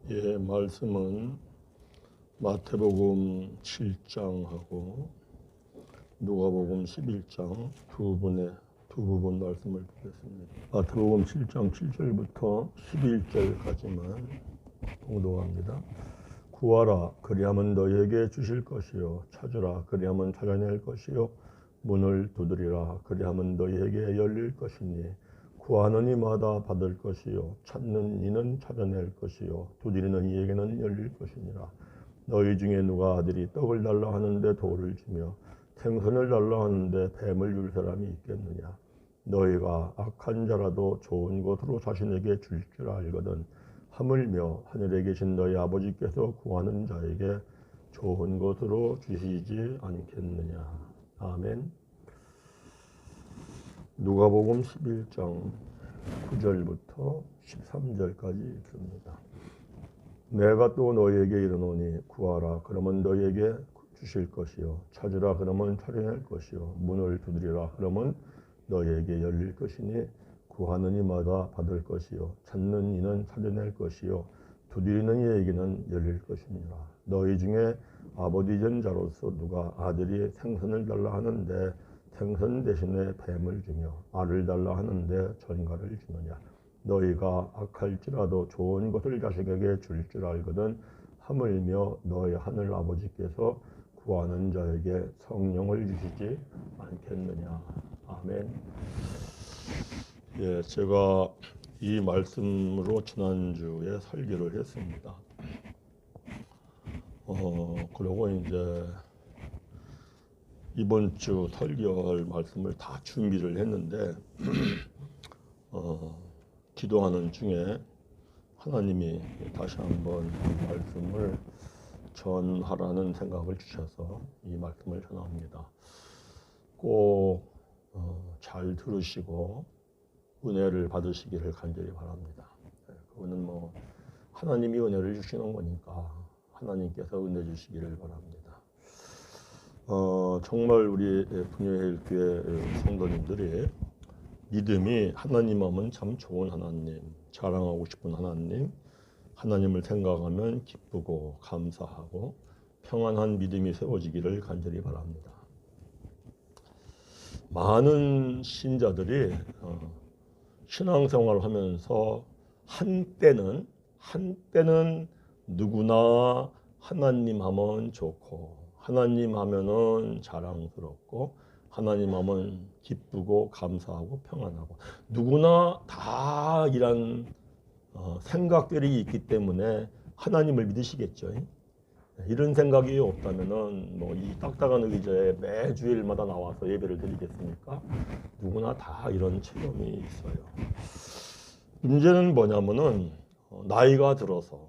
말씀은 마태복음 7장하고 누가복음 11장 두 부분 말씀을 드리겠습니다. 마태복음 7장 7절부터 11절까지만 봉독합니다. 구하라 그리하면 너희에게 주실 것이요 찾으라 그리하면 찾아낼 것이요 문을 두드리라 그리하면 너희에게 열릴 것이니 구하는 이마다 받을 것이요 찾는 이는 찾아낼 것이요 두드리는 이에게는 열릴 것이니라. 너희 중에 누가 아들이 떡을 달라 하는데 돌을 주며 생선을 달라 하는데 뱀을 줄 사람이 있겠느냐. 너희가 악한 자라도 좋은 것으로 자신에게 줄 줄 알거든 하물며 하늘에 계신 너희 아버지께서 구하는 자에게 좋은 것으로 주시지 않겠느냐. 아멘. 누가복음 11장 9절부터 13절까지 읽습니다. 내가 또 너희에게 이르노니 구하라 그러면 너희에게 주실 것이요 찾으라 그러면 찾아낼 것이요 문을 두드리라 그러면 너희에게 열릴 것이니 구하는 이마다 받을 것이요 찾는 이는 찾아낼 것이요 두드리는 이에게는 열릴 것이니라. 너희 중에 아버지 된 자로서 누가 아들이 생선을 달라 하는데 생선 대신에 뱀을 주며 알을 달라 하는데 전갈을 주느냐. 너희가 악할지라도 좋은 것을 자식에게 줄 줄 알거든 하물며 너희 하늘 아버지께서 구하는 자에게 성령을 주시지 않겠느냐. 아멘. 제가 이 말씀으로 지난주에 설교를 했습니다. 그리고 이제 이번 주 설교할 말씀을 다 준비를 했는데 기도하는 중에 하나님이 다시 한번 이 말씀을 전하라는 생각을 주셔서 이 말씀을 전합니다. 꼭 잘 들으시고 은혜를 받으시기를 간절히 바랍니다. 그거는 뭐 하나님이 은혜를 주시는 거니까 하나님께서 은혜 주시기를 바랍니다. 정말 우리 분유회일교회 성도님들이 믿음이 하나님 하면 참 좋은 하나님, 자랑하고 싶은 하나님, 하나님을 생각하면 기쁘고 감사하고 평안한 믿음이 세워지기를 간절히 바랍니다. 많은 신자들이 신앙생활을 하면서 한때는 누구나 하나님 하면 좋고 하나님 하면은 자랑스럽고 하나님 하면 기쁘고 감사하고 평안하고 누구나 다 이런 생각들이 있기 때문에 하나님을 믿으시겠죠. 이런 생각이 없다면은 뭐 이 딱딱한 의자에 매주일마다 나와서 예배를 드리겠습니까? 누구나 다 이런 체험이 있어요. 문제는 뭐냐면은 나이가 들어서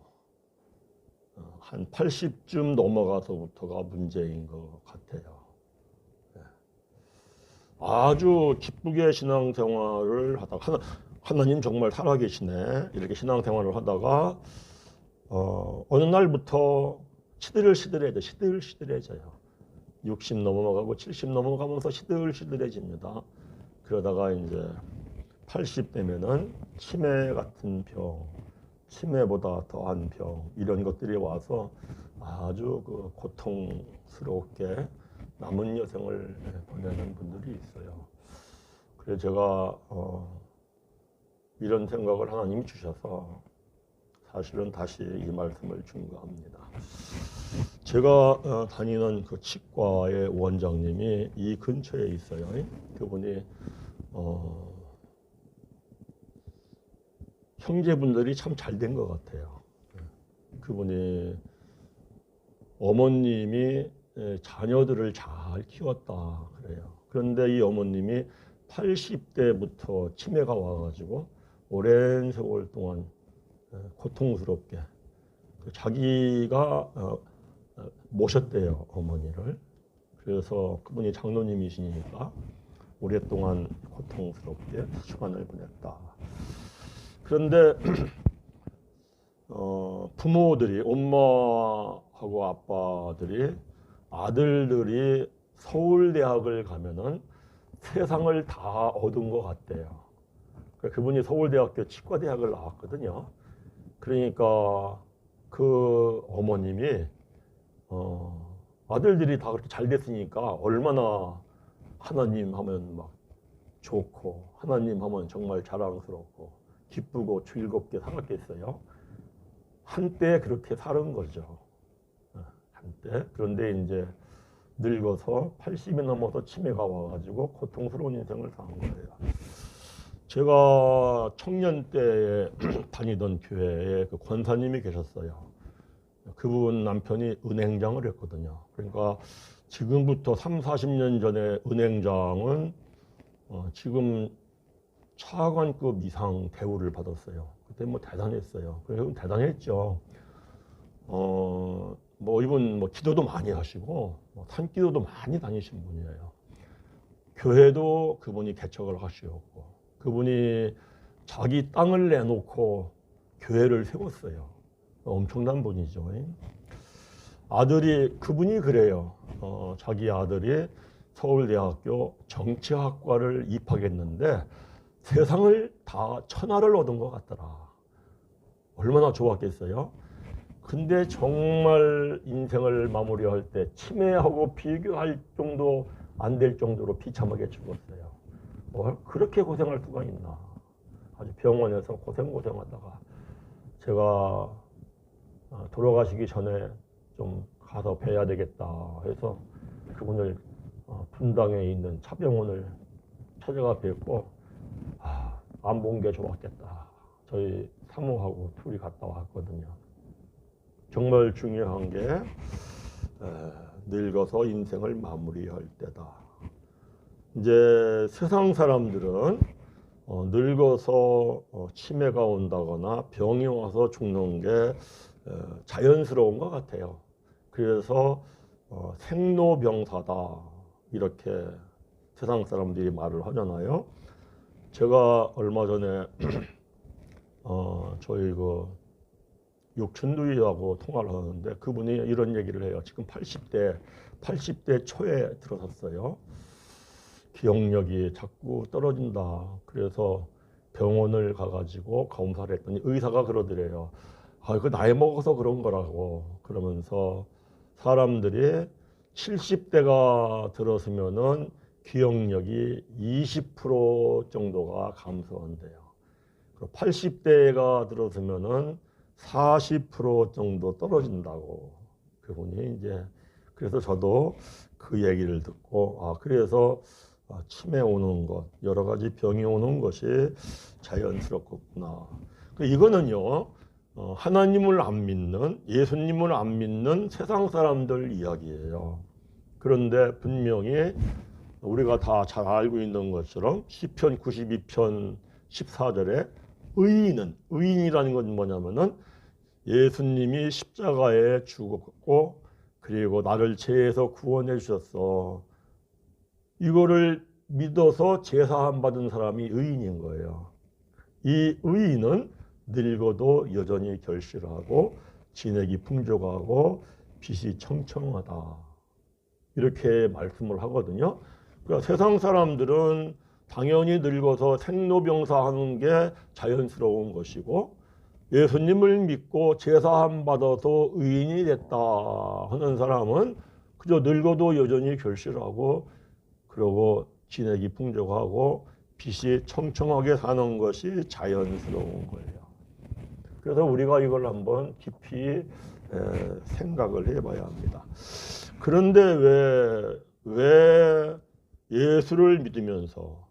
한 80쯤 넘어가서부터가 문제인 것 같아요. 아주 기쁘게 신앙생활을 하다가 하나님 정말 살아계시네 이렇게 신앙생활을 하다가 어느 날부터 시들시들해져요. 60 넘어가고 70 넘어가면서 시들시들해집니다. 그러다가 이제 80 되면은 치매 같은 병, 치매보다 더한 병 이런 것들이 와서 아주 고통스럽게 남은 여생을 보내는 분들이 있어요. 그래서 제가 이런 생각을 하나님이 주셔서 사실은 다시 이 말씀을 준거합니다. 제가 다니는 그 치과의 원장님이 이 근처에 있어요. 그분이 형제분들이 참 잘 된 것 같아요. 그분이 어머님이 자녀들을 잘 키웠다 그래요. 그런데 이 어머님이 80대부터 치매가 와가지고 오랜 세월 동안 고통스럽게 자기가 모셨대요 어머니를. 그래서 그분이 장로님이시니까 오랫동안 고통스럽게 시간을 보냈다. 그런데 부모들이 엄마하고 아빠들이 아들들이 서울대학을 가면은 세상을 다 얻은 것 같대요. 그분이 서울대학교 치과대학을 나왔거든요. 그러니까 그 어머님이 아들들이 다 그렇게 잘 됐으니까 얼마나 하나님 하면 막 좋고 하나님 하면 정말 자랑스럽고 기쁘고 즐겁게 살았겠어요. 한때 그렇게 사는 거죠. 한때. 그런데 이제 늙어서 80이 넘어서 치매가 와가지고 고통스러운 인생을 사는 거예요. 제가 청년 때에 다니던 교회에 그 권사님이 계셨어요. 그분 남편이 은행장을 했거든요. 그러니까 지금부터 3, 40년 전에 은행장은 지금 차관급 이상 대우를 받았어요. 그때 뭐 대단했어요. 그래서 대단했죠. 뭐 이분 뭐 기도도 많이 하시고 뭐 산기도도 많이 다니신 분이에요. 교회도 그분이 개척을 하시었고 그분이 자기 땅을 내놓고 교회를 세웠어요. 엄청난 분이죠. 아들이 그분이 그래요. 자기 아들이 서울대학교 정치학과를 입학했는데 세상을 다 천하를 얻은 것 같더라. 얼마나 좋았겠어요. 근데 정말 인생을 마무리할 때 치매하고 비교할 정도 안 될 정도로 비참하게 죽었어요. 그렇게 고생할 수가 있나. 아주 병원에서 고생하다가 제가 돌아가시기 전에 좀 가서 뵈야 되겠다 해서 그분을 분당에 있는 차병원을 찾아가 뵙고 안 본 게 좋았겠다. 저희 사모하고 둘이 갔다 왔거든요. 정말 중요한 게 늙어서 인생을 마무리할 때다. 이제 세상 사람들은 늙어서 치매가 온다거나 병이 와서 죽는 게 자연스러운 것 같아요. 그래서 생로병사다 이렇게 세상 사람들이 말을 하잖아요. 제가 얼마 전에 저희 그 육춘두이하고 통화를 하는데 그분이 이런 얘기를 해요. 지금 80대 초에 들어섰어요. 기억력이 자꾸 떨어진다. 그래서 병원을 가가지고 검사를 했더니 의사가 그러더래요. 그 나이 먹어서 그런 거라고. 그러면서 사람들이 70대가 들었으면은 기억력이 20% 정도가 감소한대요. 80대가 들었으면은 40% 정도 떨어진다고 그분이 이제. 그래서 저도 그 얘기를 듣고 그래서 치매 오는 것, 여러 가지 병이 오는 것이 자연스럽구나. 이거는요 하나님을 안 믿는, 예수님을 안 믿는 세상 사람들 이야기예요. 그런데 분명히 우리가 다 잘 알고 있는 것처럼 시편 92편 14절에 의인이라는 건 뭐냐면은 예수님이 십자가에 죽었고 그리고 나를 죄에서 구원해 주셨어. 이거를 믿어서 제사함 받은 사람이 의인인 거예요. 이 의인은 늙어도 여전히 결실하고 진액이 풍족하고 빛이 청청하다. 이렇게 말씀을 하거든요. 그러니까 세상 사람들은 당연히 늙어서 생로병사하는 게 자연스러운 것이고 예수님을 믿고 제사함 받아서 의인이 됐다 하는 사람은 그저 늙어도 여전히 결실하고 그러고 진액이 풍족하고 빛이 청청하게 사는 것이 자연스러운 거예요. 그래서 우리가 이걸 한번 깊이 생각을 해봐야 합니다. 그런데 왜 예수를 믿으면서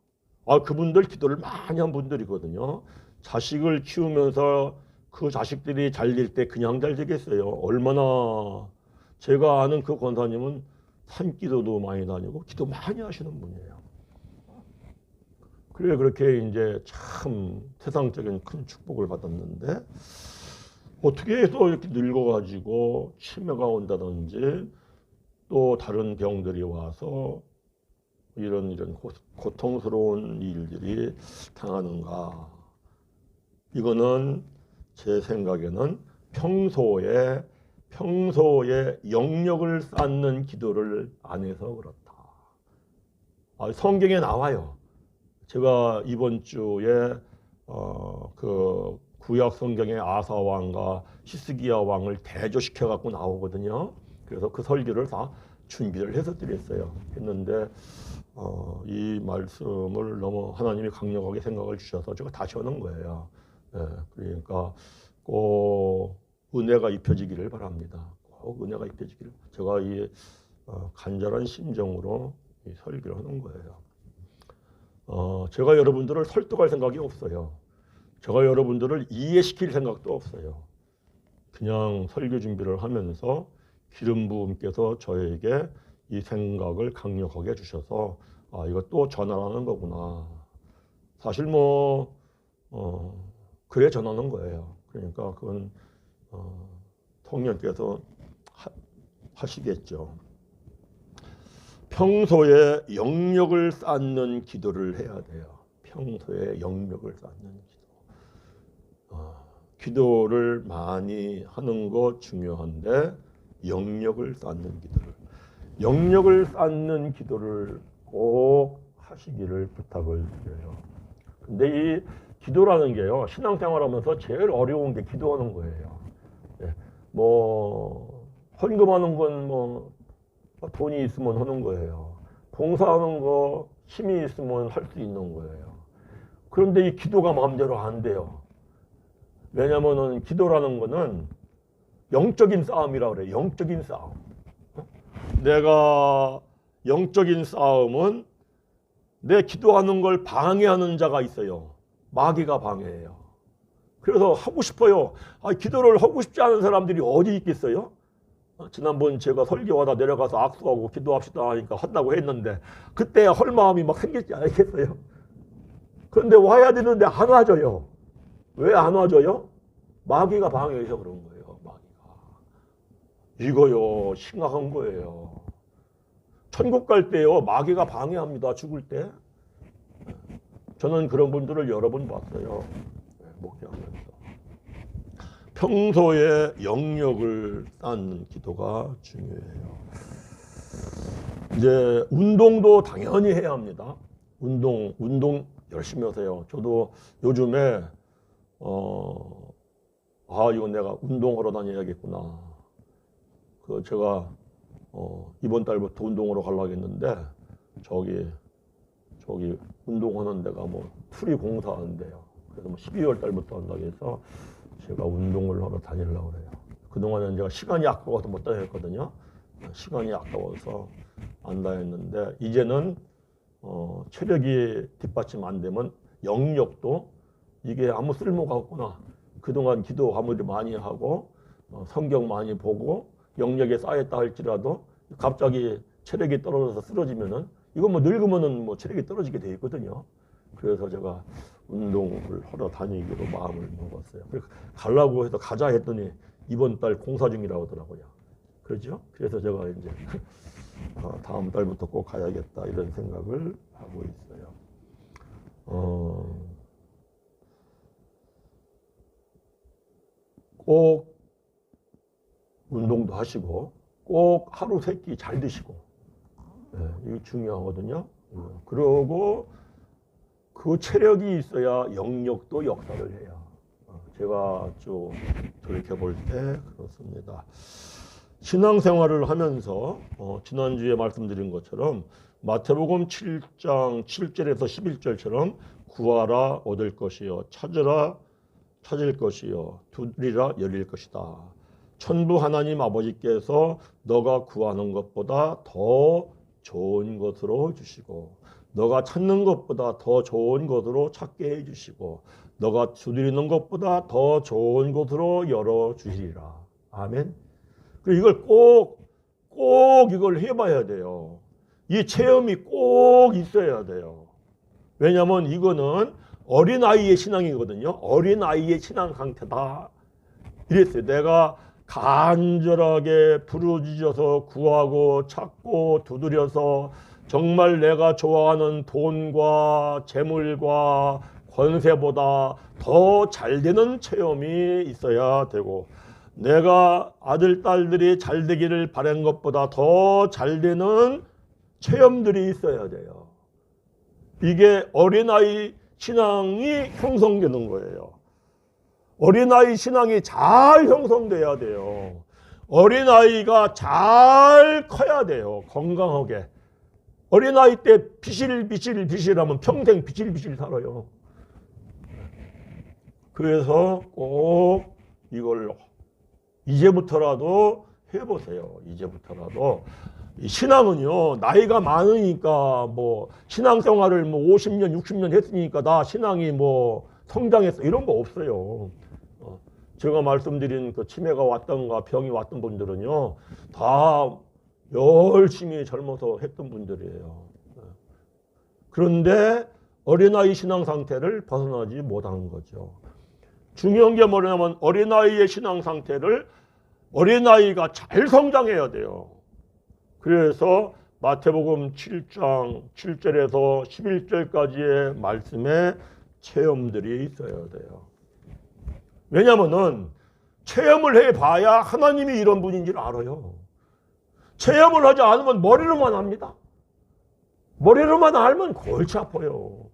그분들 기도를 많이 한 분들이거든요. 자식을 키우면서 그 자식들이 잘 될 때 그냥 잘 되겠어요. 얼마나. 제가 아는 그 권사님은 산기도도 많이 다니고 기도 많이 하시는 분이에요. 그래 그렇게 이제 참 세상적인 큰 축복을 받았는데 어떻게 해서 이렇게 늙어가지고 치매가 온다든지 또 다른 병들이 와서 이런 고통스러운 일들이 당하는가. 이거는 제 생각에는 평소에 영역을 쌓는 기도를 안 해서 그렇다. 성경에 나와요. 제가 이번 주에 그 구약 성경에 아사 왕과 히스기야 왕을 대조시켜 갖고 나오거든요. 그래서 그 설교를 다 준비를 해서 드렸어요. 했는데 이 말씀을 너무 하나님이 강력하게 생각을 주셔서 제가 다시 하는 거예요. 예, 그러니까 꼭 은혜가 입혀지기를 바랍니다. 꼭 은혜가 입혀지기를. 제가 이 간절한 심정으로 이 설교를 하는 거예요. 제가 여러분들을 설득할 생각이 없어요. 제가 여러분들을 이해시킬 생각도 없어요. 그냥 설교 준비를 하면서 기름 부음께서 저에게 이 생각을 강력하게 주셔서 이것도 전환하는 거구나. 사실 그래 전하는 거예요. 그러니까 그건 성령께서 하시겠죠. 평소에 영역을 쌓는 기도를 해야 돼요. 평소에 영역을 쌓는 기도. 기도를 많이 하는 거 중요한데 영역을 쌓는 기도를. 영역을 쌓는 기도를 꼭 하시기를 부탁을 드려요. 근데 이 기도라는 게요, 신앙생활하면서 제일 어려운 게 기도하는 거예요. 예, 헌금하는 건 돈이 있으면 하는 거예요. 봉사하는 거 힘이 있으면 할 수 있는 거예요. 그런데 이 기도가 마음대로 안 돼요. 왜냐면은 기도라는 거는 영적인 싸움이라고 그래요. 영적인 싸움. 내가 영적인 싸움은 내 기도하는 걸 방해하는 자가 있어요. 마귀가 방해해요. 그래서 하고 싶어요. 기도를 하고 싶지 않은 사람들이 어디 있겠어요? 지난번 제가 설교하다 내려가서 악수하고 기도합시다 하니까 한다고 했는데 그때 할 마음이 막 생기지 않겠어요? 그런데 와야 되는데 안 와줘요. 왜 안 와줘요? 마귀가 방해해서 그런 거예요. 마귀가. 이거요 심각한 거예요. 천국 갈 때요 마귀가 방해합니다. 죽을 때. 저는 그런 분들을 여러 번 봤어요. 목회하면서. 평소에 영역을 쌓는 기도가 중요해요. 이제 운동도 당연히 해야 합니다. 운동 열심히 하세요. 저도 요즘에 이건 내가 운동하러 다녀야겠구나. 제가 이번 달부터 운동하러 가려고 했는데 저기 운동하는 데가 풀이 공사하는데요. 그래서 12월 달부터 한다고 해서 제가 운동을 하러 다니려고 해요. 그동안은 제가 시간이 아까워서 못 다녔거든요. 시간이 아까워서 안 다녔는데 이제는 체력이 뒷받침 안 되면 영역도 이게 아무 쓸모가 없구나. 그동안 기도 아무리 많이 하고 성경 많이 보고 영역에 쌓였다 할지라도 갑자기 체력이 떨어져서 쓰러지면은 이거 늙으면은 체력이 떨어지게 돼 있거든요. 그래서 제가 운동을 하러 다니기로 마음을 먹었어요. 그래서 가려고 해서 가자 했더니 이번 달 공사 중이라고 하더라고요. 그렇죠? 그래서 제가 이제 다음 달부터 꼭 가야겠다 이런 생각을 하고 있어요. 꼭 운동도 하시고 꼭 하루 세 끼 잘 드시고 이게 중요하거든요. 그리고 그 체력이 있어야 영역도 역사를 해요. 제가 쭉 돌이켜볼 때 그렇습니다. 신앙생활을 하면서 지난주에 말씀드린 것처럼 마태복음 7장 7절에서 11절처럼 구하라 얻을 것이요 찾으라 찾을 것이요 두드리라 열릴 것이다. 천부 하나님 아버지께서 너가 구하는 것보다 더 좋은 것으로 주시고 너가 찾는 것보다 더 좋은 것으로 찾게 해주시고 너가 두드리는 것보다 더 좋은 것으로 열어주시리라. 아멘. 이걸 꼭 이걸 해봐야 돼요. 이 체험이 꼭 있어야 돼요. 왜냐하면 이거는 어린아이의 신앙이거든요. 어린아이의 신앙 상태다. 이랬어요. 내가 간절하게 부르짖어서 구하고 찾고 두드려서 정말 내가 좋아하는 돈과 재물과 권세보다 더 잘되는 체험이 있어야 되고 내가 아들, 딸들이 잘 되기를 바란 것보다 더 잘되는 체험들이 있어야 돼요. 이게 어린아이 신앙이 형성되는 거예요. 어린아이 신앙이 잘 형성돼야 돼요. 어린아이가 잘 커야 돼요. 건강하게. 어린아이 때 비실비실하면 평생 비실비실 살아요. 그래서 꼭 이걸 이제부터라도 해보세요. 이제부터라도. 신앙은요, 나이가 많으니까 뭐 신앙생활을 뭐 50년, 60년 했으니까 나 신앙이 뭐 성장했어. 이런 거 없어요. 제가 말씀드린 그 치매가 왔던가 병이 왔던 분들은요, 다 열심히 젊어서 했던 분들이에요. 그런데 어린아이 신앙 상태를 벗어나지 못하는 거죠. 중요한 게 뭐냐면 어린아이의 신앙 상태를 어린아이가 잘 성장해야 돼요. 그래서 마태복음 7장 7절에서 11절까지의 말씀에 체험들이 있어야 돼요. 왜냐면은 체험을 해봐야 하나님이 이런 분인지를 알아요. 체험을 하지 않으면 머리로만 합니다. 머리로만 알면 골치 아파요.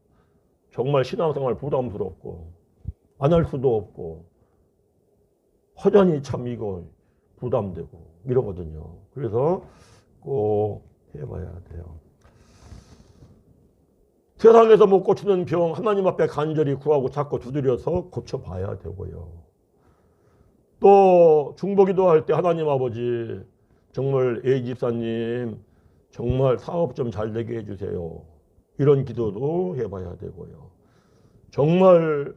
정말 신앙생활 부담스럽고 안 할 수도 없고 허전히 참 이거 부담되고 이러거든요. 그래서 꼭 해봐야 돼요. 세상에서 못 고치는 병 하나님 앞에 간절히 구하고 자꾸 두드려서 고쳐봐야 되고요. 또 중보기도 할 때 하나님 아버지 정말 A 집사님 정말 사업 좀 잘 되게 해주세요. 이런 기도도 해봐야 되고요. 정말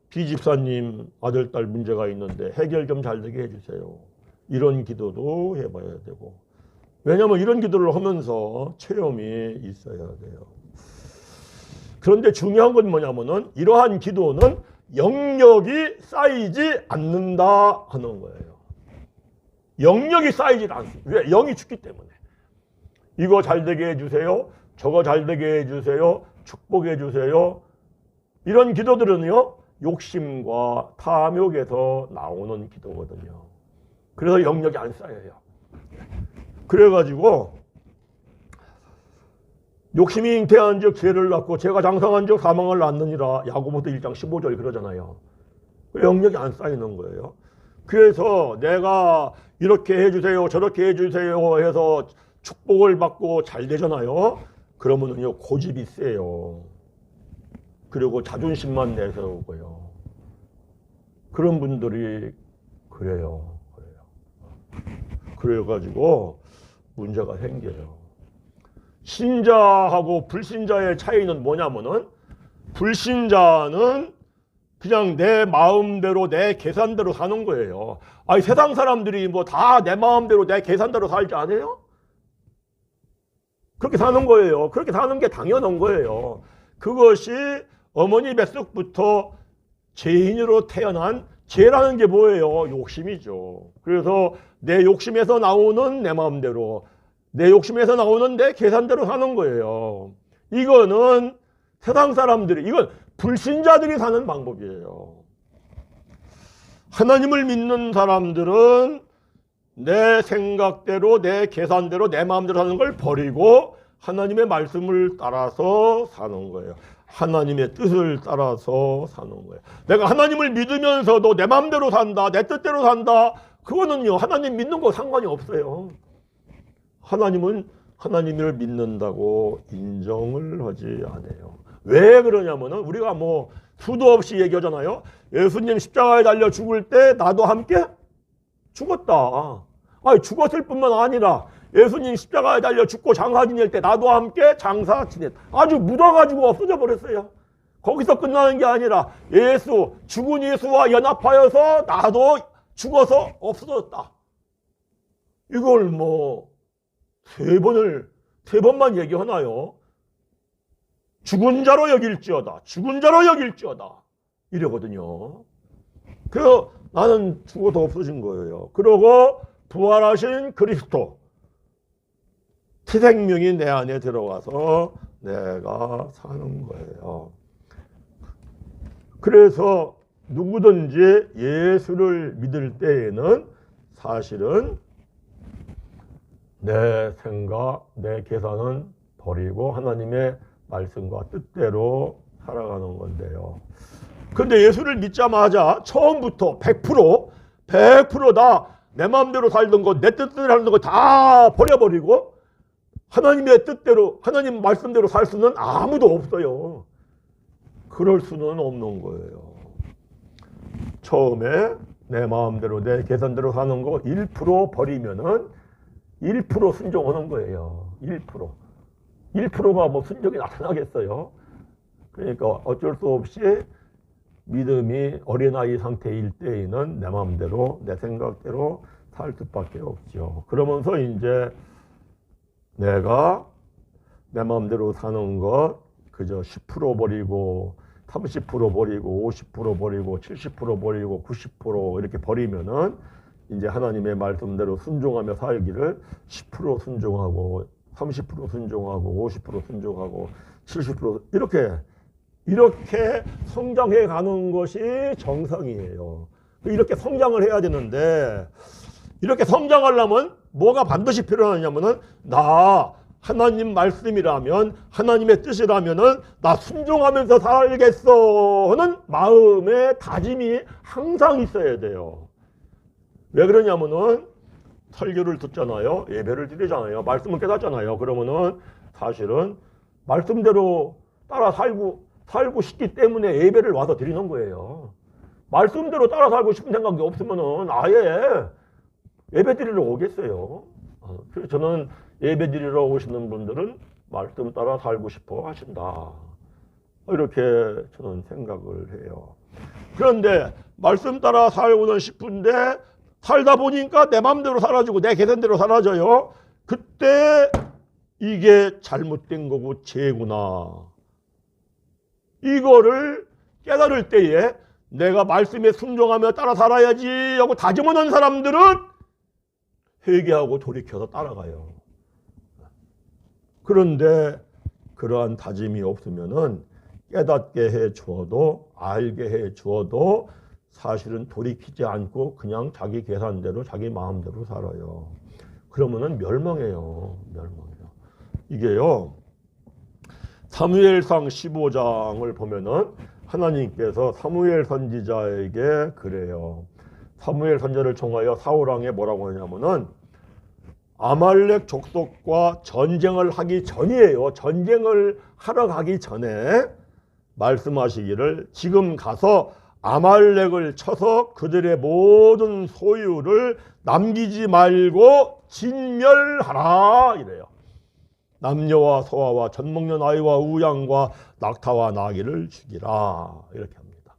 B 집사님 아들 딸 문제가 있는데 해결 좀 잘 되게 해주세요. 이런 기도도 해봐야 되고. 왜냐하면 이런 기도를 하면서 체험이 있어야 돼요. 그런데 중요한 건 뭐냐면은 이러한 기도는 영역이 쌓이지 않는다 하는 거예요. 영역이 쌓이지 않습니다. 왜? 영이 죽기 때문에. 이거 잘 되게 해주세요. 저거 잘 되게 해주세요. 축복해 주세요. 이런 기도들은요, 욕심과 탐욕에서 나오는 기도거든요. 그래서 영역이 안 쌓여요. 그래가지고 욕심이 잉태한 즉 죄를 낳고 죄가 장성한 즉 사망을 낳느니라. 야고보서 1장 15절 그러잖아요. 영역이 안 쌓이는 거예요. 그래서 내가 이렇게 해주세요 저렇게 해주세요 해서 축복을 받고 잘 되잖아요. 그러면은요 고집이 세요. 그리고 자존심만 내세우고요. 그런 분들이 그래요. 그래가지고 문제가 생겨요. 신자하고 불신자의 차이는 뭐냐면은 불신자는 그냥 내 마음대로 내 계산대로 사는 거예요. 아니 세상 사람들이 뭐 다 내 마음대로 내 계산대로 살지 않아요? 그렇게 사는 거예요. 그렇게 사는 게 당연한 거예요. 그것이 어머니 뱃속부터 죄인으로 태어난 죄라는 게 뭐예요? 욕심이죠. 그래서 내 욕심에서 나오는 내 마음대로 내 욕심에서 나오는 내 계산대로 사는 거예요. 이거는 세상 사람들이, 이건 불신자들이 사는 방법이에요. 하나님을 믿는 사람들은 내 생각대로 내 계산대로 내 마음대로 사는 걸 버리고 하나님의 말씀을 따라서 사는 거예요. 하나님의 뜻을 따라서 사는 거예요. 내가 하나님을 믿으면서도 내 마음대로 산다, 내 뜻대로 산다, 그거는요 하나님 믿는 거 상관이 없어요. 하나님은 하나님을 믿는다고 인정을 하지 않아요. 왜 그러냐면은 우리가 뭐 수도 없이 얘기하잖아요. 예수님 십자가에 달려 죽을 때 나도 함께 죽었다. 아니 죽었을 뿐만 아니라 예수님 십자가에 달려 죽고 장사 지낼 때 나도 함께 장사 지냈다. 아주 묻어가지고 없어져 버렸어요. 거기서 끝나는 게 아니라 예수, 죽은 예수와 연합하여서 나도 죽어서 없어졌다. 이걸 뭐 세 번만 얘기하나요? 죽은 자로 여길지어다. 죽은 자로 여길지어다. 이러거든요. 그래서 나는 죽어도 없어진 거예요. 그러고 부활하신 그리스도. 새 생명이 내 안에 들어가서 내가 사는 거예요. 그래서 누구든지 예수를 믿을 때에는 사실은 내 생각, 내 계산은 버리고 하나님의 말씀과 뜻대로 살아가는 건데요. 근데 예수를 믿자마자 처음부터 100%다 내 마음대로 살던 거, 내 뜻대로 하는 거 다 버려버리고 하나님의 뜻대로, 하나님 말씀대로 살 수는 아무도 없어요. 그럴 수는 없는 거예요. 처음에 내 마음대로, 내 계산대로 사는 거 1% 버리면은 1% 순종하는 거예요. 1%. 1%가 뭐 순종이 나타나겠어요. 그러니까 어쩔 수 없이 믿음이 어린아이 상태일 때에는 내 마음대로, 내 생각대로 살 수밖에 없죠. 그러면서 이제 내가 내 마음대로 사는 것 그저 10% 버리고 30% 버리고 50% 버리고 70% 버리고 90% 이렇게 버리면은 이제 하나님의 말씀대로 순종하며 살기를 10% 순종하고 30% 순종하고 50% 순종하고 70% 이렇게 성장해 가는 것이 정상이에요. 이렇게 성장을 해야 되는데 이렇게 성장하려면 뭐가 반드시 필요하냐면은 나 하나님 말씀이라면 하나님의 뜻이라면은 나 순종하면서 살겠어 하는 마음의 다짐이 항상 있어야 돼요. 왜 그러냐면은 설교를 듣잖아요. 예배를 드리잖아요. 말씀을 깨닫잖아요. 그러면은 사실은 말씀대로 따라 살고 싶기 때문에 예배를 와서 드리는 거예요. 말씀대로 따라 살고 싶은 생각이 없으면은 아예 예배 드리러 오겠어요. 그래서 저는 예배 드리러 오시는 분들은 말씀 따라 살고 싶어 하신다. 이렇게 저는 생각을 해요. 그런데 말씀 따라 살고는 싶은데 살다 보니까 내 마음대로 살아지고 내 계산대로 살아져요. 그때 이게 잘못된 거고 죄구나. 이거를 깨달을 때에 내가 말씀에 순종하며 따라 살아야지 하고 다짐하는 사람들은 회개하고 돌이켜서 따라가요. 그런데 그러한 다짐이 없으면은 깨닫게 해 주어도 알게 해 주어도 사실은 돌이키지 않고 그냥 자기 계산대로 자기 마음대로 살아요. 그러면은 멸망해요. 이게요. 사무엘상 15장을 보면은 하나님께서 사무엘 선지자에게 그래요. 사무엘 선지자를 통하여 사울왕에 뭐라고 하냐면은 아말렉 족속과 전쟁을 하기 전이에요. 전쟁을 하러 가기 전에 말씀하시기를 지금 가서 아말렉을 쳐서 그들의 모든 소유를 남기지 말고 진멸하라 이래요. 남녀와 소아와 젖 먹는 아이와 우양과 낙타와 나귀를 죽이라 이렇게 합니다.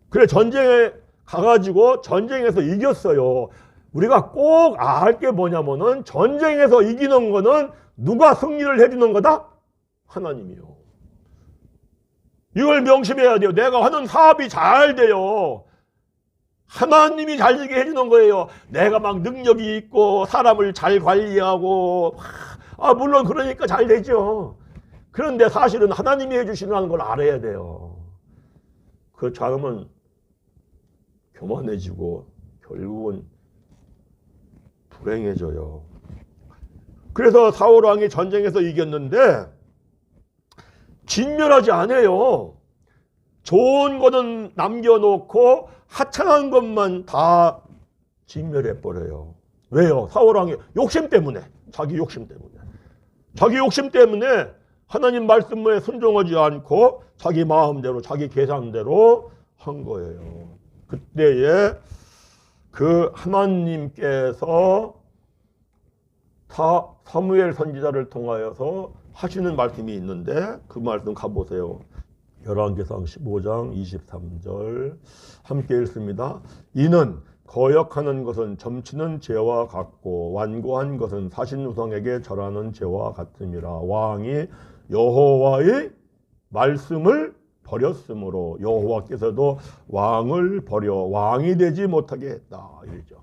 그래 전쟁에 가가지고 전쟁에서 이겼어요. 우리가 꼭 알 게 뭐냐면은 전쟁에서 이기는 거는 누가 승리를 해주는 거다? 하나님이요. 이걸 명심해야 돼요. 내가 하는 사업이 잘 돼요. 하나님이 잘 되게 해주는 거예요. 내가 막 능력이 있고 사람을 잘 관리하고 물론 그러니까 잘 되죠. 그런데 사실은 하나님이 해주시는 걸 알아야 돼요. 그렇지 않으면 교만해지고 결국은 불행해져요. 그래서 사울왕이 전쟁에서 이겼는데 진멸하지 않아요. 좋은 거는 남겨놓고 하찮은 것만 다 진멸해버려요. 왜요? 사울왕이 욕심 때문에, 자기 욕심 때문에 하나님 말씀에 순종하지 않고 자기 마음대로 자기 계산대로 한 거예요. 그때에 그 하나님께서 사무엘 선지자를 통하여서 하시는 말씀이 있는데 그 말씀 가보세요. 열왕기상 15장 23절 함께 읽습니다. 이는 거역하는 것은 점치는 죄와 같고 완고한 것은 사신우상에게 절하는 죄와 같음이라. 왕이 여호와의 말씀을 버렸으므로 여호와께서도 왕을 버려 왕이 되지 못하게 했다. 이러죠.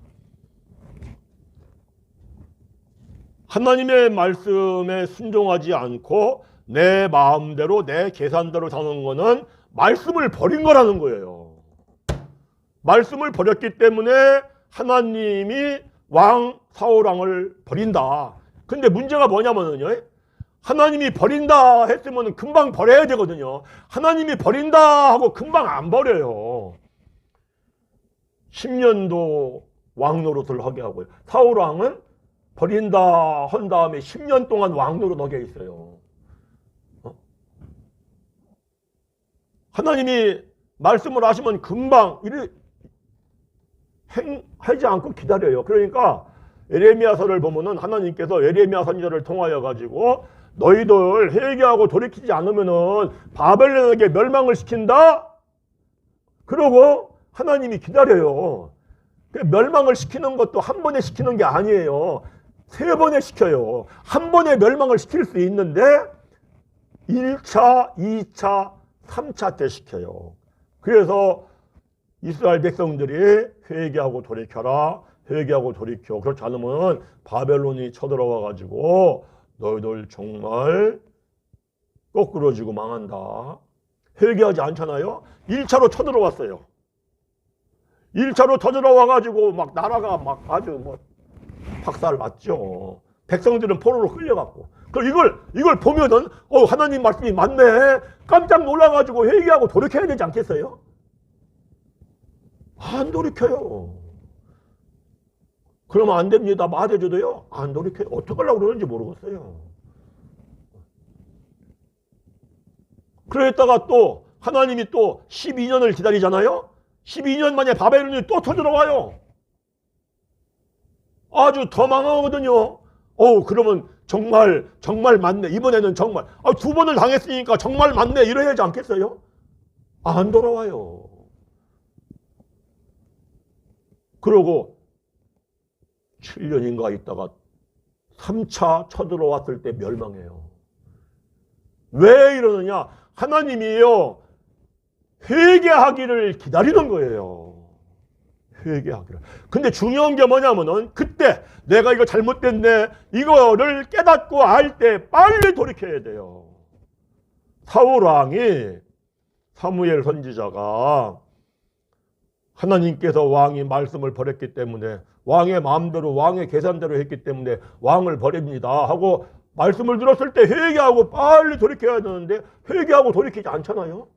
하나님의 말씀에 순종하지 않고 내 마음대로 내 계산대로 사는 거는 말씀을 버린 거라는 거예요. 말씀을 버렸기 때문에 하나님이 사울왕을 버린다. 근데 문제가 뭐냐면요. 하나님이 버린다 했으면 금방 버려야 되거든요. 하나님이 버린다 하고 금방 안 버려요. 10년도 왕 노릇을 하게 하고요. 사울 왕은 버린다 한 다음에 10년 동안 왕 노릇 하게 있어요. 하나님이 말씀을 하시면 금방 하지 않고 기다려요. 그러니까 예레미야서를 보면은 하나님께서 예레미야 선지자를 통하여 가지고 너희들 회개하고 돌이키지 않으면은 바벨론에게 멸망을 시킨다. 그러고 하나님이 기다려요. 멸망을 시키는 것도 한 번에 시키는 게 아니에요. 3번에 시켜요. 한 번에 멸망을 시킬 수 있는데 1차, 2차, 3차 때 시켜요. 그래서 이스라엘 백성들이 회개하고 돌이켜라. 회개하고 돌이켜. 그렇지 않으면 바벨론이 쳐들어와 가지고 너희들 정말 거꾸러지고 망한다. 회개하지 않잖아요. 1차로 쳐들어왔어요. 1차로 쳐들어와 가지고 막 나라가 막 아주 뭐 박살 났죠. 백성들은 포로로 끌려갔고. 그럼 이걸 보면은 하나님 말씀이 맞네. 깜짝 놀라 가지고 회개하고 돌이켜야 되지 않겠어요? 안 돌이켜요. 그러면 안 됩니다. 말해줘도요. 안 돌이켜요. 어떻게 하려고 그러는지 모르겠어요. 그랬다가 또 하나님이 또 12년을 기다리잖아요. 12년 만에 바벨론이 또 터져나와요. 아주 더 망하거든요. 그러면 정말 맞네. 이번에는 정말 2번을 당했으니까 정말 맞네. 이래야 하지 않겠어요? 안 돌아와요. 그러고 7년인가 있다가 3차 쳐들어왔을 때 멸망해요. 왜 이러느냐? 하나님이요, 회개하기를 기다리는 거예요. 회개하기를. 근데 중요한 게 뭐냐면은 그때 내가 이거 잘못됐네, 이거를 깨닫고 알 때 빨리 돌이켜야 돼요. 사울 왕이, 사무엘 선지자가 하나님께서 왕이 말씀을 버렸기 때문에, 왕의 마음대로 왕의 계산대로 했기 때문에 왕을 버립니다 하고 말씀을 들었을 때 회개하고 빨리 돌이켜야 되는데 회개하고 돌이키지 않잖아요.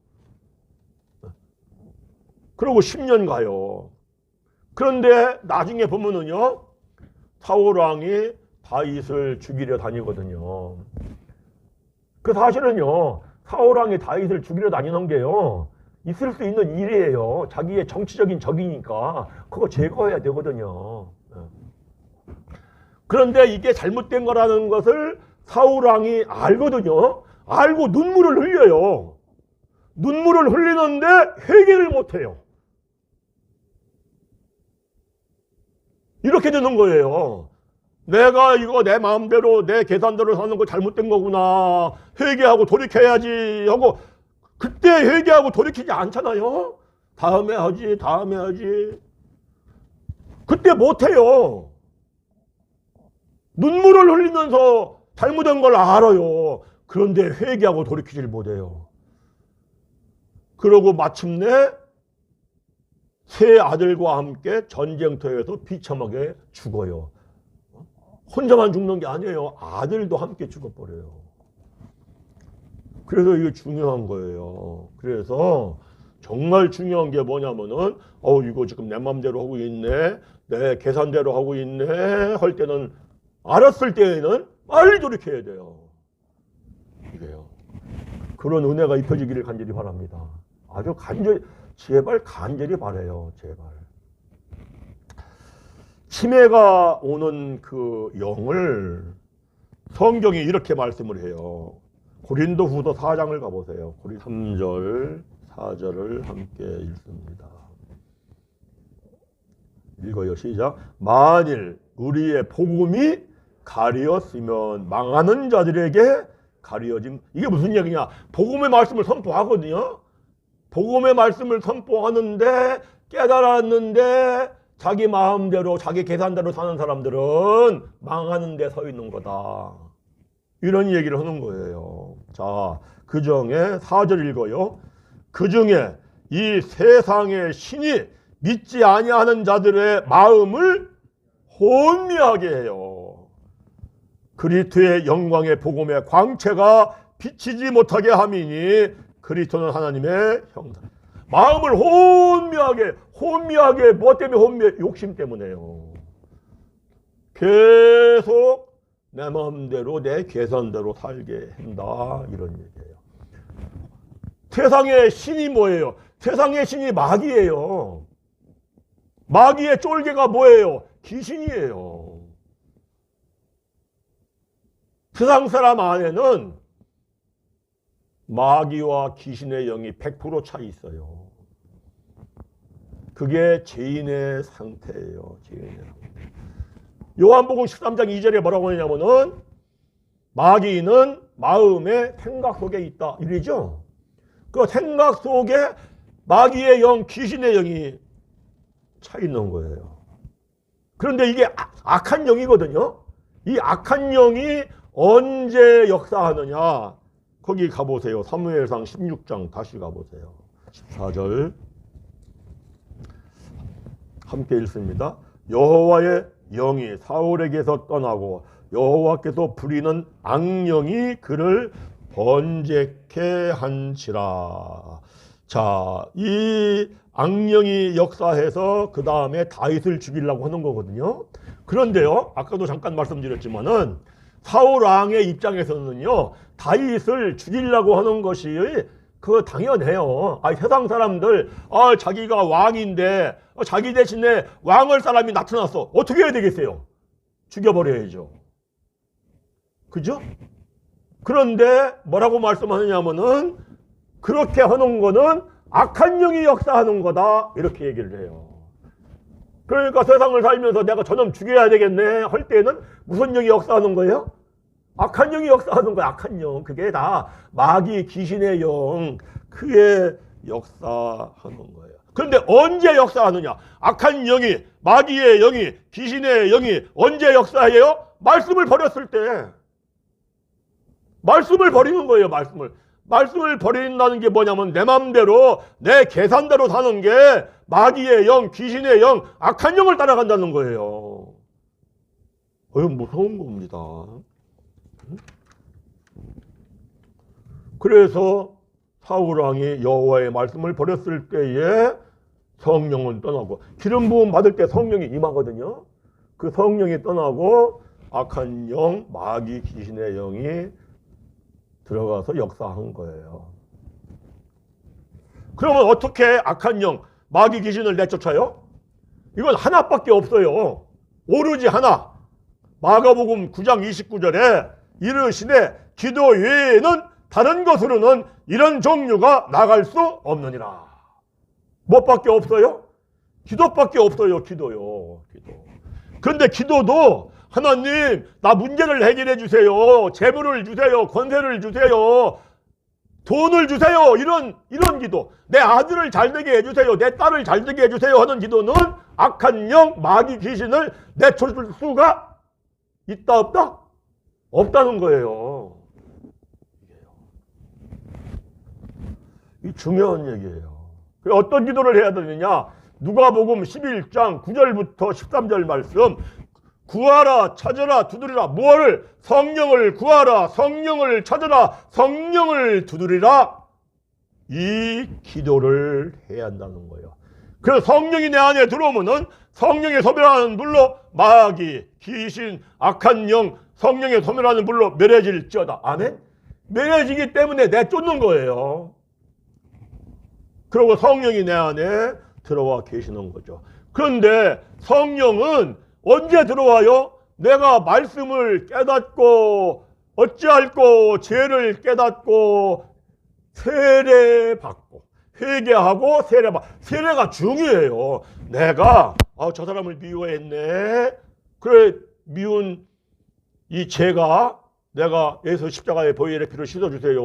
그러고 10년 가요. 그런데 나중에 보면은요, 사울 왕이 다윗을 죽이려 다니거든요. 그 사실은요, 사울 왕이 다윗을 죽이려 다니는 게요, 있을 수 있는 일이에요. 자기의 정치적인 적이니까 그거 제거해야 되거든요. 그런데 이게 잘못된 거라는 것을 사울 왕이 알거든요. 알고 눈물을 흘려요. 눈물을 흘리는데 회개를 못해요. 이렇게 되는 거예요. 내가 이거 내 마음대로 내 계산대로 사는 거 잘못된 거구나, 회개하고 돌이켜야지 하고, 그때 회개하고 돌이키지 않잖아요. 다음에 하지. 그때 못해요. 눈물을 흘리면서 잘못한 걸 알아요. 그런데 회개하고 돌이키질 못해요. 그러고 마침내 세 아들과 함께 전쟁터에서 비참하게 죽어요. 혼자만 죽는 게 아니에요. 아들도 함께 죽어버려요. 그래서 이게 중요한 거예요. 그래서 정말 중요한 게 뭐냐면은 이거 지금 내 맘대로 하고 있네, 내 계산대로 하고 있네 할 때는, 알았을 때에는 빨리 돌이켜야 돼요. 이게요. 그런 은혜가 입혀지기를 간절히 바랍니다. 아주 제발 간절히 바라요. 제발. 치매가 오는 그 영을 성경이 이렇게 말씀을 해요. 고린도후서 4장을 가보세요. 3절, 4절을 함께 읽습니다. 읽어요. 시작. 만일 우리의 복음이 가리었으면 망하는 자들에게 가리어짐. 이게 무슨 얘기냐? 복음의 말씀을 선포하거든요. 복음의 말씀을 선포하는데 깨달았는데 자기 마음대로 자기 계산대로 사는 사람들은 망하는 데 서 있는 거다. 이런 얘기를 하는 거예요. 자, 그 중에 4절 읽어요. 그 중에 이 세상의 신이 믿지 아니하는 자들의 마음을 혼미하게 해요. 그리스도의 영광의 복음의 광채가 비치지 못하게 함이니 그리스도는 하나님의 형상. 마음을 혼미하게 뭐 때문에 혼미해? 욕심 때문에요. 계속 내 마음대로 내 계산대로 살게 한다, 이런 얘기예요. 세상의 신이 뭐예요? 세상의 신이 마귀예요. 마귀의 쫄개가 뭐예요? 귀신이에요. 세상 사람 안에는 마귀와 귀신의 영이 100% 차 있어요. 그게 죄인의 상태예요. 죄인의 상태. 요한복음 13장 2절에 뭐라고 하냐면은 마귀는 마음의 생각 속에 있다, 이러죠. 그 생각 속에 마귀의 영, 귀신의 영이 차 있는 거예요. 그런데 이게 악한 영이거든요. 이 악한 영이 언제 역사하느냐? 거기 가보세요. 사무엘상 16장 다시 가보세요. 14절 함께 읽습니다. 여호와의 영이 사울에게서 떠나고 여호와께서 부리는 악령이 그를 번제케 한지라. 자, 이 악령이 역사해서 그 다음에 다윗을 죽이려고 하는 거거든요. 그런데요, 아까도 잠깐 말씀드렸지만은 사울 왕의 입장에서는요, 다윗을 죽이려고 하는 것이 그 당연해요. 세상 사람들 자기가 왕인데 자기 대신에 왕할 사람이 나타났어. 어떻게 해야 되겠어요? 죽여버려야죠. 그죠? 그런데 뭐라고 말씀하느냐면은 그렇게 하는 거는 악한 영이 역사하는 거다, 이렇게 얘기를 해요. 그러니까 세상을 살면서 내가 저놈 죽여야 되겠네 할 때는 무슨 영이 역사하는 거예요? 악한 영이 역사하는 거야. 악한 영. 그게 다 마귀, 귀신의 영, 그게 역사하는 거예요. 그런데 언제 역사하느냐? 악한 영이, 마귀의 영이, 귀신의 영이 언제 역사해요? 말씀을 버렸을 때. 말씀을 버리는 거예요. 말씀을 버린다는 게 뭐냐면 내 마음대로 내 계산대로 사는 게 마귀의 영, 귀신의 영, 악한 영을 따라간다는 거예요. 무서운 겁니다. 그래서 사울왕이 여호와의 말씀을 버렸을 때에 성령은 떠나고, 기름 부음 받을 때 성령이 임하거든요. 그 성령이 떠나고 악한 영, 마귀, 귀신의 영이 들어가서 역사한 거예요. 그러면 어떻게 악한 영, 마귀, 귀신을 내쫓아요? 이건 하나밖에 없어요. 오로지 하나. 마가복음 9장 29절에 이르시되 기도 외에는 다른 것으로는 이런 종류가 나갈 수 없느니라. 뭐밖에 없어요? 기도밖에 없어요. 기도요. 그런데 기도도 하나님, 나 문제를 해결해 주세요. 재물을 주세요. 권세를 주세요. 돈을 주세요. 이런 기도. 내 아들을 잘되게 해주세요. 내 딸을 잘되게 해주세요 하는 기도는 악한 영, 마귀, 귀신을 내쫓을 수가 있다, 없다? 없다는 거예요. 이 중요한 얘기예요. 어떤 기도를 해야 되느냐? 누가복음 11장 9절부터 13절 말씀. 구하라, 찾으라, 두드리라. 무엇을? 성령을 구하라, 성령을 찾으라, 성령을 두드리라. 이 기도를 해야 한다는 거예요. 그래서 성령이 내 안에 들어오면은 성령의 소멸하는 불로 마귀, 귀신, 악한 영, 성령의 소멸하는 불로 멸해질지어다. 아멘? 멸해지기 때문에 내쫓는 거예요. 그리고 성령이 내 안에 들어와 계시는 거죠. 그런데 성령은 언제 들어와요? 내가 말씀을 깨닫고 어찌할꼬 죄를 깨닫고 세례받고 회개하고 세례가 중요해요. 내가 저 사람을 미워했네. 그래, 미운 이 죄가 내가 예수 십자가의 보혈의 피로 씻어주세요.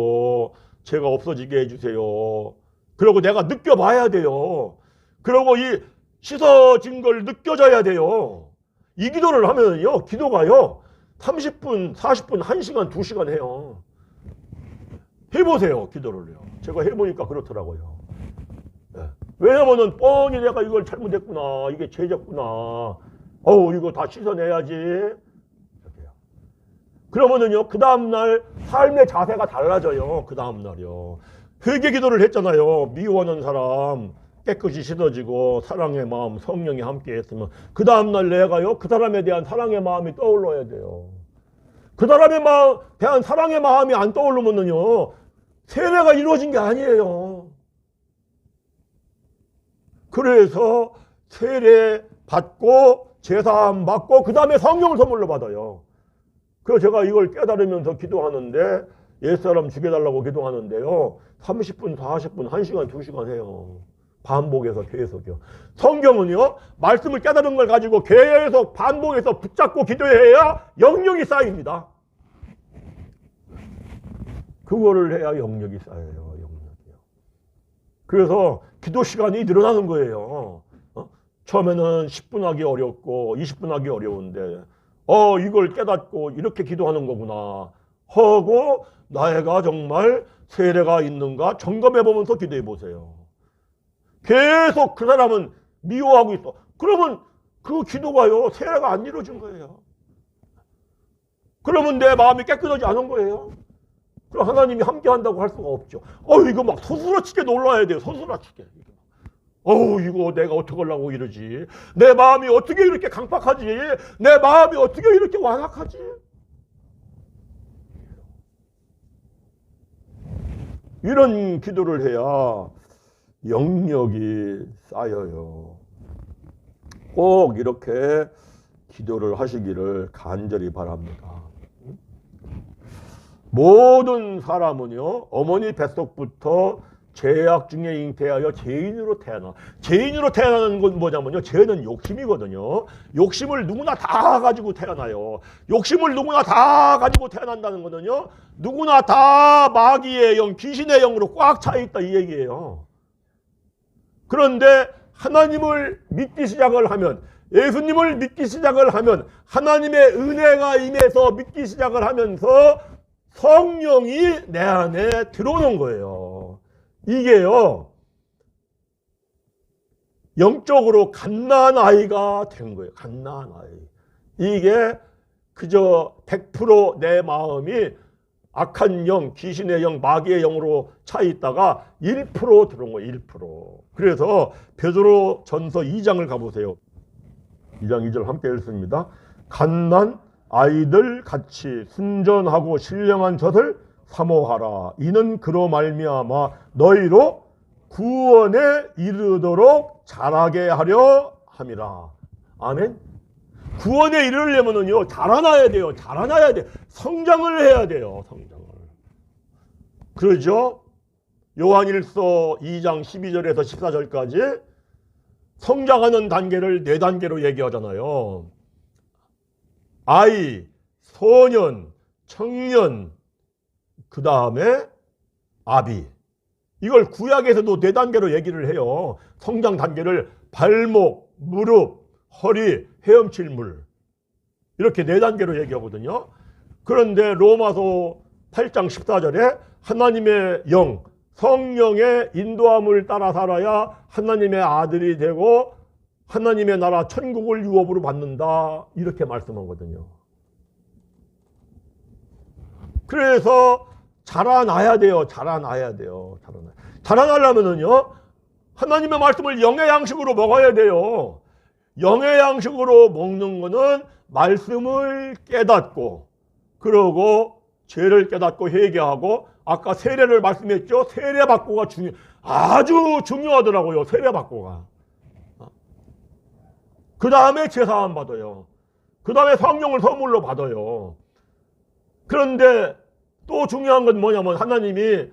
죄가 없어지게 해주세요. 그리고 내가 느껴봐야 돼요. 그리고 이 씻어진 걸 느껴져야 돼요. 이 기도를 하면요, 기도가요 30분, 40분, 1시간, 2시간 해요. 해보세요. 기도를요. 제가 해보니까 그렇더라고요. 네. 왜냐면은 뻔히 내가 이걸 잘못했구나, 이게 죄졌구나, 이거 다 씻어내야지. 그러면은요, 그 다음날 삶의 자세가 달라져요. 그 다음날이요. 회개 기도를 했잖아요. 미워하는 사람 깨끗이 씻어지고 사랑의 마음, 성령이 함께 했으면 그 다음날 내가요, 그 사람에 대한 사랑의 마음이 떠올라야 돼요. 그 사람에 대한 사랑의 마음이 안 떠오르면은요, 세례가 이루어진 게 아니에요. 그래서 세례 받고 제사함 받고 그 다음에 성령을 선물로 받아요. 그래서 제가 이걸 깨달으면서 기도하는데, 옛사람 죽여달라고 기도하는데요, 30분, 40분, 1시간, 2시간 해요. 반복해서 계속요. 성경은요, 말씀을 깨달은 걸 가지고 계속 반복해서 붙잡고 기도해야 영역이 쌓입니다. 그거를 해야 영역이 쌓여요. 영역이요. 그래서 기도 시간이 늘어나는 거예요. 처음에는 10분 하기 어렵고 20분 하기 어려운데 이걸 깨닫고 이렇게 기도하는 거구나 하고, 나애가 정말 세례가 있는가 점검해 보면서 기도해 보세요. 계속 그 사람은 미워하고 있어. 그러면 그 기도가요, 세례가 안 이루어진 거예요. 그러면 내 마음이 깨끗하지 않은 거예요. 그럼 하나님이 함께 한다고 할 수가 없죠. 이거 막 소스라치게 놀라야 돼요. 소스라치게. 이거 내가 어떡하려고 이러지? 내 마음이 어떻게 이렇게 강팍하지? 내 마음이 어떻게 이렇게 완악하지? 이런 기도를 해야 영역이 쌓여요. 꼭 이렇게 기도를 하시기를 간절히 바랍니다. 모든 사람은요, 어머니 뱃속부터 죄악 중에 잉태하여 죄인으로 태어나. 죄인으로 태어나는 건 뭐냐면요, 죄는 욕심이거든요. 욕심을 누구나 다 가지고 태어나요. 욕심을 누구나 다 가지고 태어난다는 거는요, 누구나 다 마귀의 영, 귀신의 영으로 꽉 차 있다 이 얘기예요. 그런데 하나님을 믿기 시작을 하면, 예수님을 믿기 시작을 하면, 하나님의 은혜가 임해서 믿기 시작을 하면서 성령이 내 안에 들어오는 거예요. 이게요, 영적으로 갓난 아이가 된 거예요. 갓난 아이. 이게 그저 100% 내 마음이 악한 영, 귀신의 영, 마귀의 영으로 차 있다가 1% 들어온 거예요. 1%. 그래서 베드로 전서 2장을 가보세요. 2장 2절 함께 읽습니다. 갓난 아이들 같이 순전하고 신령한 젖을 사모하라. 이는 그로 말미암아 너희로 구원에 이르도록 자라게 하려 함이라. 아멘. 구원에 이르려면은요, 자라나야 돼요. 자라나야 돼. 성장을 해야 돼요. 성장을. 그러죠? 요한일서 2장 12절에서 14절까지 성장하는 단계를 4단계로 얘기하잖아요. 아이, 소년, 청년, 그 다음에 아비. 이걸 구약에서도 4단계로 얘기를 해요. 성장 단계를 발목, 무릎, 허리, 헤엄칠 물. 이렇게 4단계로 얘기하거든요. 그런데 로마서 8장 14절에 하나님의 영, 성령의 인도함을 따라 살아야 하나님의 아들이 되고 하나님의 나라 천국을 유업으로 받는다. 이렇게 말씀하거든요. 그래서 자라나야 돼요. 자라나야 돼요. 자라나려면은요, 하나님의 말씀을 영의 양식으로 먹어야 돼요. 영의 양식으로 먹는 거는 말씀을 깨닫고, 그러고 죄를 깨닫고 회개하고, 아까 세례를 말씀했죠. 세례 받고가 아주 중요하더라고요. 세례 받고가. 그 다음에 제사함 받아요. 그 다음에 성령을 선물로 받아요. 그런데 또 중요한 건 뭐냐면, 하나님이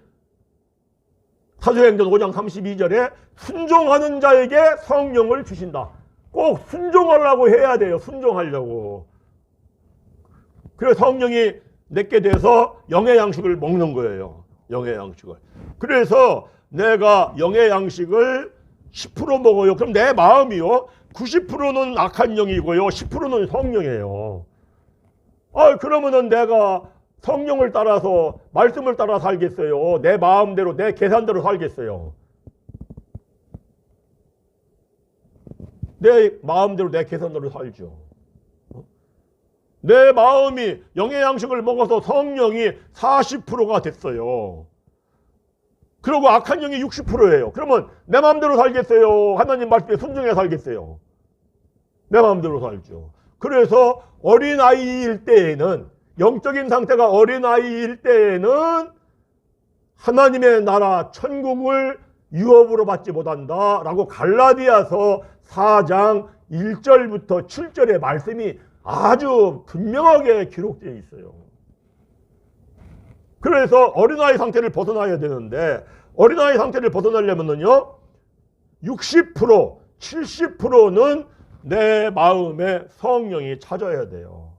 사도행전 5장 32절에 순종하는 자에게 성령을 주신다. 꼭 순종하려고 해야 돼요. 순종하려고. 그래서 성령이 내게 돼서 영의 양식을 먹는 거예요. 영의 양식을. 그래서 내가 영의 양식을 10% 먹어요. 그럼 내 마음이요, 90%는 악한 영이고요, 10%는 성령이에요. 그러면은 내가 성령을 따라서, 말씀을 따라 살겠어요? 내 마음대로, 내 계산대로 살겠어요? 내 마음대로, 내 계산대로 살죠. 내 마음이 영의 양식을 먹어서 성령이 40%가 됐어요. 그리고 악한 영이 60%예요. 그러면 내 마음대로 살겠어요? 하나님 말씀에 순종해 살겠어요? 내 마음대로 살죠. 그래서 어린아이일 때에는, 영적인 상태가 어린아이일 때에는 하나님의 나라 천국을 유업으로 받지 못한다 라고 갈라디아서 4장 1절부터 7절의 말씀이 아주 분명하게 기록되어 있어요. 그래서 어린아이 상태를 벗어나야 되는데, 어린아이 상태를 벗어나려면요 60%, 70%는 내 마음에 성령이 찾아야 돼요.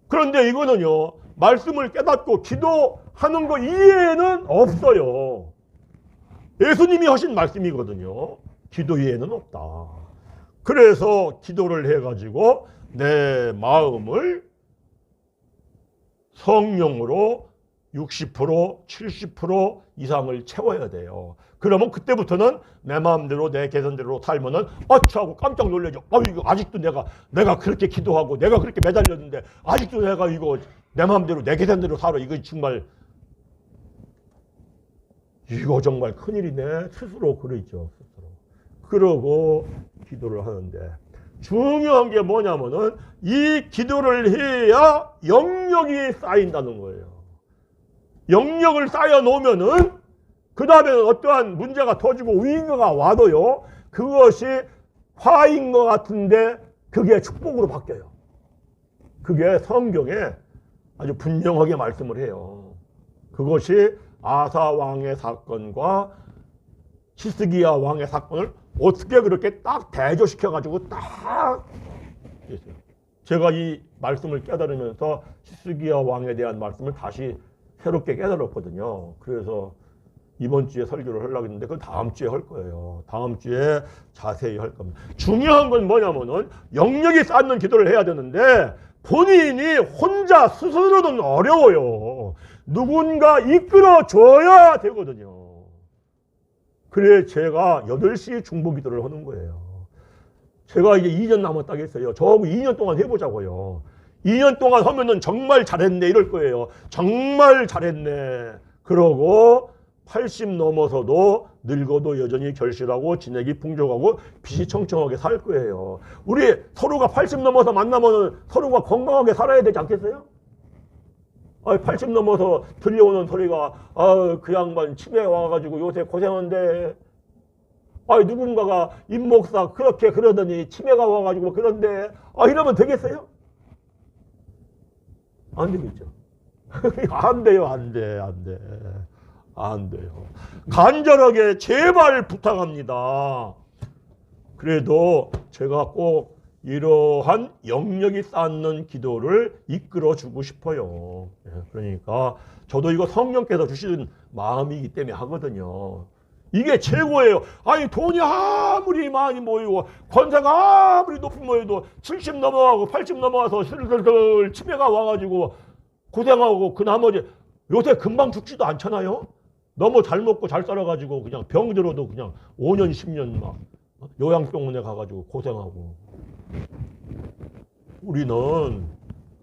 그런데 이거는요 말씀을 깨닫고 기도하는 거 이외에는 없어요. 예수님이 하신 말씀이거든요. 기도 이외에는 없다. 그래서 기도를 해가지고 내 마음을 성령으로 60%, 70% 이상을 채워야 돼요. 그러면 그때부터는 내 마음대로 내 계산대로 살면은 하고 깜짝 놀라죠. 이거 아직도 내가 그렇게 기도하고 내가 그렇게 매달렸는데 아직도 내가 이거 내 마음대로 내 계산대로 살아. 이거 정말 큰일이네. 스스로 그러죠. 스스로. 그러고 기도를 하는데 중요한 게 뭐냐면은 이 기도를 해야 영역이 쌓인다는 거예요. 영역을 쌓여 놓으면은 그 다음에는 어떠한 문제가 터지고 위기가 와도요 그것이 화인 것 같은데 그게 축복으로 바뀌어요. 그게 성경에 아주 분명하게 말씀을 해요. 그것이 아사 왕의 사건과 히스기야 왕의 사건을 어떻게 그렇게 딱 대조시켜가지고 딱 했어요. 제가 이 말씀을 깨달으면서 히스기야 왕에 대한 말씀을 다시 새롭게 깨달았거든요. 그래서 이번 주에 설교를 하려고 했는데 그건 다음 주에 할 거예요. 다음 주에 자세히 할 겁니다. 중요한 건 뭐냐면은 영역이 쌓는 기도를 해야 되는데 본인이 혼자 스스로는 어려워요. 누군가 이끌어줘야 되거든요. 그래 제가 8시 중보 기도를 하는 거예요. 제가 이제 2년 남았다고 했어요. 저하고 2년 동안 해보자고요. 2년 동안 하면은 정말 잘했네 이럴 거예요. 정말 잘했네. 그러고 80 넘어서도 늙어도 여전히 결실하고 진액이 풍족하고 빛이 청청하게 살 거예요. 우리 서로가 80 넘어서 만나면 서로가 건강하게 살아야 되지 않겠어요? 80 넘어서 들려오는 소리가 그 양반 치매 와가지고 요새 고생한데 누군가가 임 목사 그렇게 그러더니 치매가 와가지고 그런데 이러면 되겠어요? 안 되겠죠. 안 돼요. 안 돼요. 간절하게 제발 부탁합니다. 그래도 제가 꼭 이러한 영역이 쌓는 기도를 이끌어주고 싶어요. 그러니까 저도 이거 성령께서 주시는 마음이기 때문에 하거든요. 이게 최고예요. 돈이 아무리 많이 모이고 권세가 아무리 높이 모여도 70 넘어가고 80 넘어가서 슬슬슬 치매가 와가지고 고생하고 그 나머지 요새 금방 죽지도 않잖아요. 너무 잘 먹고 잘 살아가지고 그냥 병 들어도 그냥 5년 10년 막 요양병원에 가가지고 고생하고. 우리는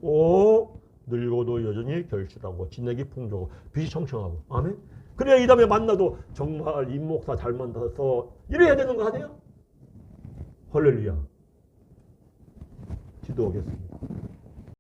꼭 늙어도 여전히 결실하고 진액이 풍족하고 빛이 청청하고. 아멘. 그래야 이 다음에 만나도 정말 임목사 잘 만나서 이래야 되는 거 아니에요? 할렐루야. 기도하겠습니다.